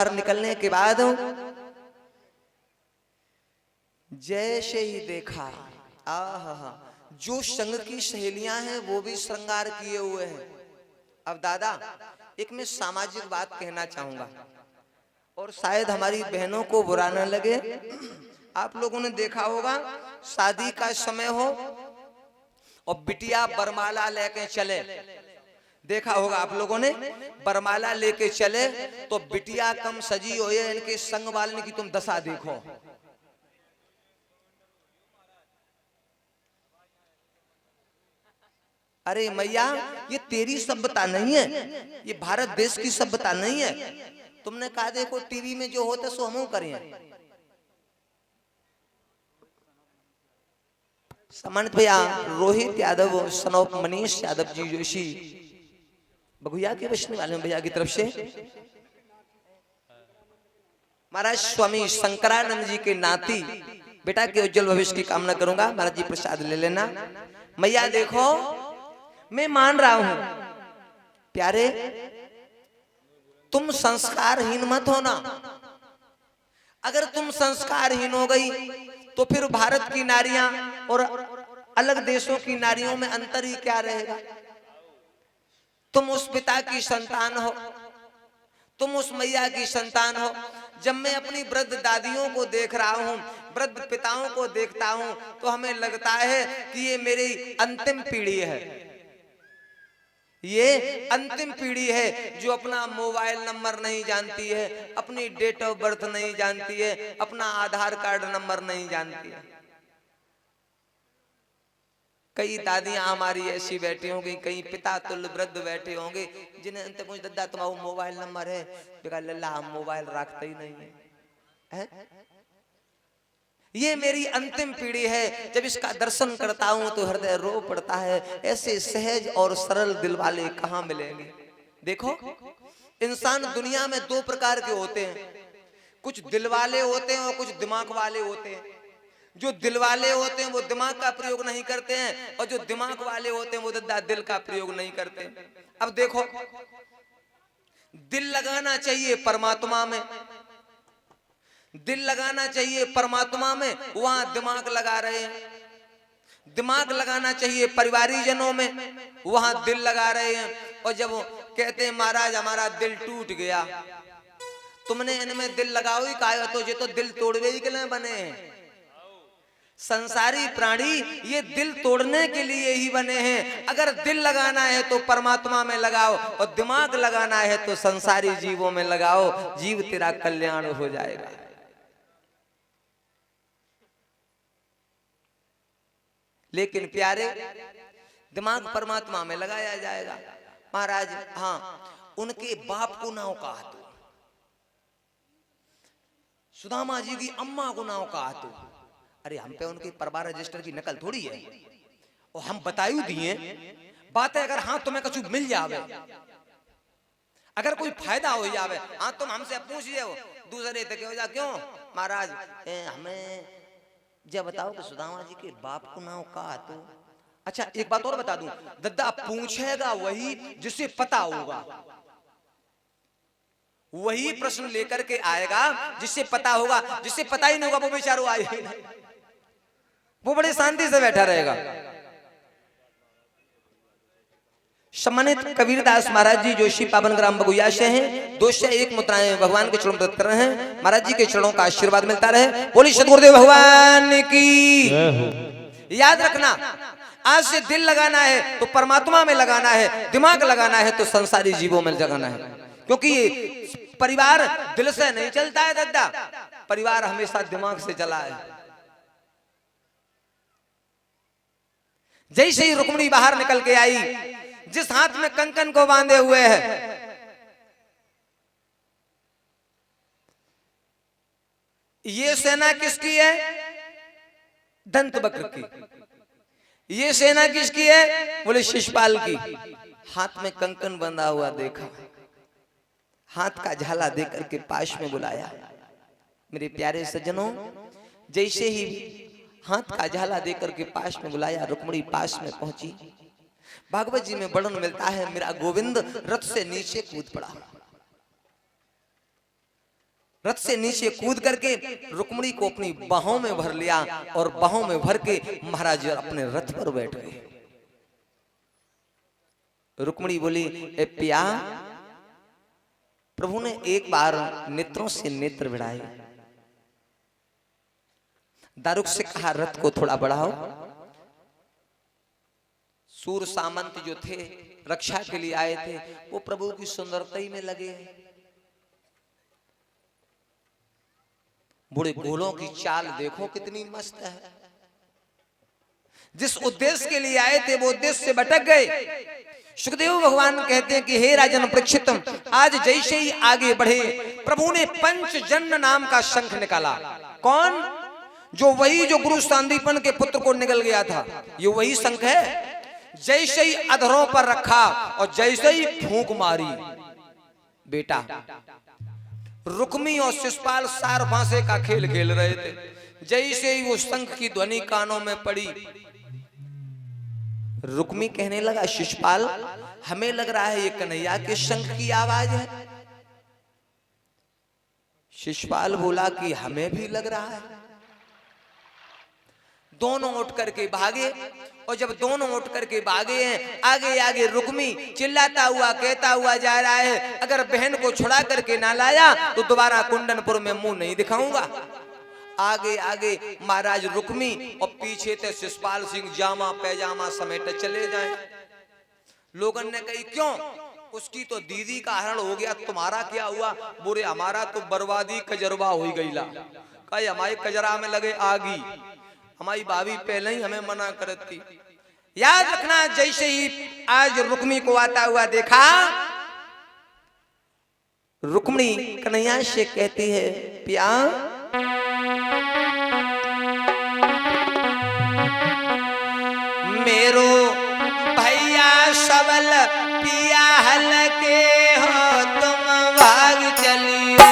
बाहर निकलने के बाद जैसे ही देखा, आहा, जो संग की सहेलियां हैं वो भी श्रृंगार किए हुए हैं। अब दादा एक मैं सामाजिक बात कहना चाहूंगा और शायद हमारी बहनों को बुरा न लगे। आप लोगों ने देखा होगा शादी का समय हो और बिटिया बरमाला लेके चले, देखा होगा आप लोगों ने, बरमाला लेके चले तो बिटिया कम सजी हो या इनके संग वाले की तुम दशा देखो। अरे मैया ये तेरी सभ्यता नहीं है, ये भारत देश की सभ्यता नहीं है। तुमने कहा देखो टीवी में जो होता सो हम करें। सम्मानित भैया रोहित यादव सन ऑफ मनीष यादव जी जोशी बगुया के बचने वाले भैया की तरफ से महाराज स्वामी शंकरानंद जी के नाती बेटा के उज्जवल भविष्य की कामना करूंगा। महाराज जी प्रसाद ले लेना। मैया देखो मैं मान रहा हूं प्यारे तुम संस्कारहीन मत होना। अगर तुम संस्कारहीन हो गई तो फिर भारत की नारियां और अलग देशों की नारियों में अंतर ही क्या रहेगा। तुम उस पिता की संतान हो, तुम उस मैया की संतान हो। जब मैं अपनी वृद्ध दादियों को देख रहा हूं, वृद्ध पिताओं को देखता हूं तो हमें लगता है कि ये मेरी अंतिम पीढ़ी है, ये अंतिम पीढ़ी है जो अपना मोबाइल नंबर नहीं जानती है, अपनी डेट ऑफ बर्थ नहीं जानती है, अपना आधार कार्ड नंबर नहीं जानती है। कई दादियां हमारी ऐसी बैठी होंगी, कई पिता तुल्य वृद्ध बैठे होंगे जिन्हें अंत पूछ दादा तुम्हारा मोबाइल नंबर है, बेकार लल्ला हम मोबाइल रखते ही नहीं है। ये मेरी अंतिम पीढ़ी है। जब इसका दर्शन करता हूं तो हृदय रो पड़ता है। ऐसे सहज और सरल दिल वाले कहां मिलेंगे। देखो इंसान दुनिया में दो प्रकार के होते हैं, कुछ दिल वाले होते हैं और कुछ दिमाग वाले होते हैं। जो दिल वाले होते हैं वो दिमाग का प्रयोग नहीं करते हैं और जो दिमाग वाले होते हैं वो दिल का प्रयोग नहीं करते। अब देखो दिल लगाना चाहिए परमात्मा में, दिल लगाना चाहिए परमात्मा में, वहां दिमाग लगा रहे हैं। दिमाग लगाना चाहिए परिवारी जनों में, वहां दिल लगा रहे हैं। और जब कहते हैं महाराज हमारा दिल टूट गया, तुमने इनमें दिल लगाओ ही काहे तो ये तो दिल तोड़वे ही के लिए बने हैं। संसारी प्राणी ये दिल तोड़ने के लिए ही बने हैं। अगर दिल लगाना है तो परमात्मा में लगाओ और दिमाग लगाना है तो संसारी जीवों में लगाओ, जीव तेरा कल्याण हो जाएगा। लेकिन प्यारे दिमाग परमात्मा में लगाया जाएगा। महाराज हाँ उनके बाप को नाव कहा तो, सुदामा जी की अम्मा को नाव कहा तो, अरे हम पे उनके परिवार रजिस्टर की नकल थोड़ी है और हम बतायू दिए बात है। अगर हाँ तुम्हें कुछ मिल जावे, अगर कोई फायदा हो जावे, हाँ तुम हमसे पूछिए हो दूसरे तक हो जा क्यों महाराज हमें जब बताओ कि सुदामा जी के बाप को नाम कहा तो। अच्छा एक बात और बता दूं, दद्दा पूछेगा वही जिसे पता होगा, वही प्रश्न लेकर के आएगा जिससे पता होगा। जिससे पता ही नहीं होगा वो बेचारो आए, वो बड़ी शांति से बैठा रहेगा। सम्मानित कबीरदास महाराज जी जोशी पावन ग्राम बगुया से हैं। 201 मुद्राएं भगवान के चरणों में कर रहे हैं। महाराज जी के चरणों का आशीर्वाद मिलता रहे। बोली सतगुरुदेव भगवान की। याद रखना आज से दिल लगाना है तो परमात्मा में लगाना है, दिमाग लगाना है तो संसारी जीवों में लगाना है। क्योंकि परिवार दिल से नहीं चलता है दद्दा, परिवार हमेशा दिमाग से चला है। जैसे ही रुक्मिणी बाहर निकल के आई, जिस हाथ में कंकन को बांधे हुए है, ये सेना किसकी है? दंत वक्र की। ये सेना किसकी है? बोले शिशुपाल की। हाथ में कंकन बंधा हुआ देखा, हाथ का झाला देकर के पास में बुलाया। मेरे प्यारे सज्जनों जैसे ही हाथ का झाला देकर के पास में बुलाया, रुक्मिणी पास में पहुंची। भागवत जी में वर्णन मिलता है, मेरा गोविंद रथ से नीचे कूद पड़ा। रथ से नीचे कूद करके रुक्मिणी को अपनी बाहों में भर लिया और बाहों में भर के महाराज अपने रथ पर बैठ गए। रुक्मिणी बोली, ए पिया। प्रभु ने एक बार नेत्रों से नेत्र भिड़ाए, दारुक से कहा रथ को थोड़ा बढ़ाओ। सूर सामंत जो थे रक्षा के लिए आए थे वो प्रभु की सुंदरता ही में लगे। बूढ़े घोड़ों की चाल देखो कितनी मस्त है। जिस उद्देश्य के लिए आए थे वो उद्देश्य से भटक गए। सुखदेव भगवान कहते हैं कि हे राजन परीक्षितम, आज जैसे ही आगे बढ़े प्रभु ने पंचजन्य नाम का शंख निकाला। कौन? जो गुरु सांदीपन के पुत्र को निकल गया था, ये वही शंख है। जैसे ही अधरों पर रखा और जैसे ही फूंक मारी, बेटा रुक्मी और शिशुपाल सार फांसे का खेल खेल रहे थे। जैसे ही वो शंख की ध्वनि कानों में पड़ी, रुक्मी कहने लगा, शिशुपाल हमें लग रहा है ये कन्हैया के शंख की आवाज है। शिशुपाल बोला कि हमें भी लग रहा है। दोनों उठ करके भागे और जब दोनों उठ करके भागे हैं, आगे आगे रुक्मी चिल्लाता हुआ कहता हुआ जा रहा है, अगर बहन को छुड़ा करके ना लाया तो दोबारा कुंडनपुर में मुंह नहीं दिखाऊंगा। आगे आगे महाराज रुक्मी और पीछे थे शिशुपाल सिंह जामा पैजामा समेट चले जाए। लोगन ने कही क्यों? उसकी तो दीदी का हरण हो गया, तुम्हारा क्या हुआ? बुरे हमारा तो बर्बादी कजरवा हो गई ला। कही हमारे कजरा में लगे आगी, हमारी भाभी पहले ही हमें मना करती। याद रखना, जैसे ही आज रुक्मी को आता हुआ देखा, रुक्मिणी कन्हैया से कहती है, पिया मेरो भैया सबल पिया हलके हो, तुम भाग चलियो।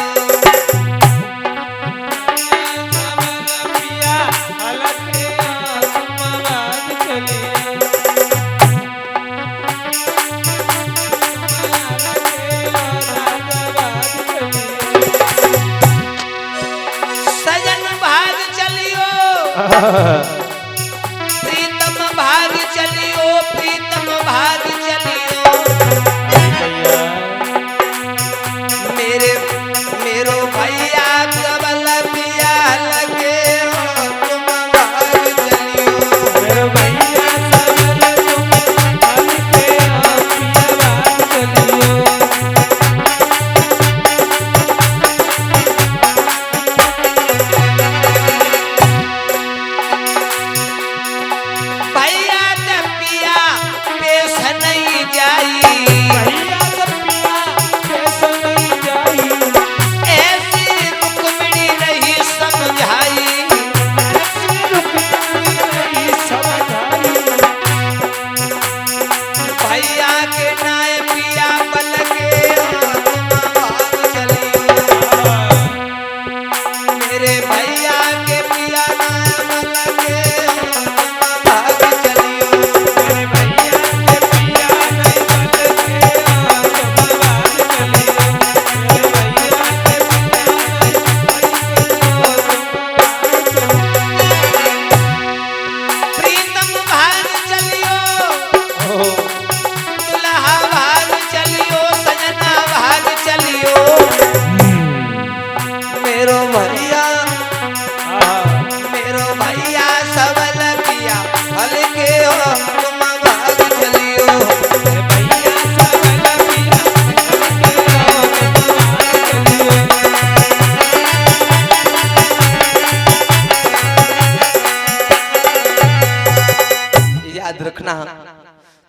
प्रीतम भाग चलियो, प्रीतम भाग चलियो। मेरो भैया सबल पिया लगे हो, तुम भाग चलियो। मेरो भैया सबल लगे हो, पिया भाग चलियो।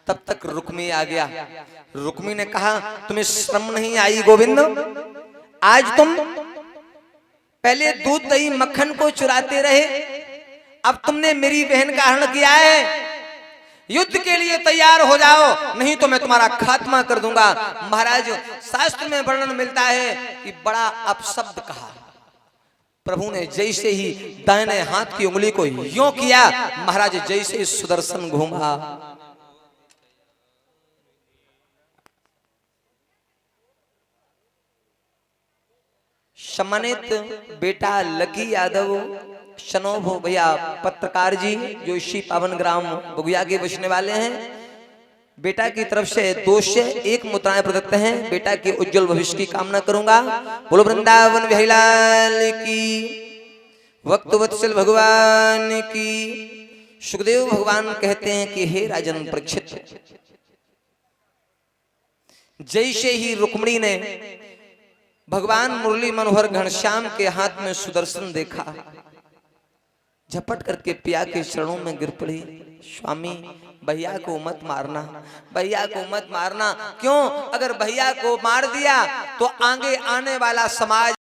तब तक रुक्मी आ गया। रुक्मी ने कहा, तुम्हें शर्म नहीं आई गोविंद? आज तुम पहले दूध दही मक्खन को चुराते रहे, अब तुमने मेरी बहन का हरण किया है। युद्ध के लिए तैयार हो जाओ, नहीं तो मैं तुम्हारा खात्मा कर दूंगा। महाराज, शास्त्र में वर्णन मिलता है कि बड़ा अपशब्द कहा। प्रभु ने जैसे ही दाहिने हाथ की उंगली को यों किया, महाराज जैसे ही सुदर्शन घूमा, सम्मानित बेटा लकी यादव शनोभ भैया पत्रकार जी जो इसी पावन ग्राम बगुया के बसने वाले हैं, बेटा की तरफ से 2 से 1 मुद्राएं प्रदत्त हैं। बेटा के उज्जवल भविष्य की कामना करूंगा। बोलो वृंदावन बिहारी लाल की, वक्त वत्सल भगवान की। सुखदेव भगवान कहते हैं कि हे राजन परीक्षित, जैसे ही रुक्मिणी ने भगवान मुरली मनोहर घनश्याम के हाथ में सुदर्शन देखा, झपट करके पिया के चरणों में गिर पड़ी। स्वामी भैया को मत मारना, भैया को मत मारना। क्यों? अगर भैया को मार दिया तो आगे आने वाला समाज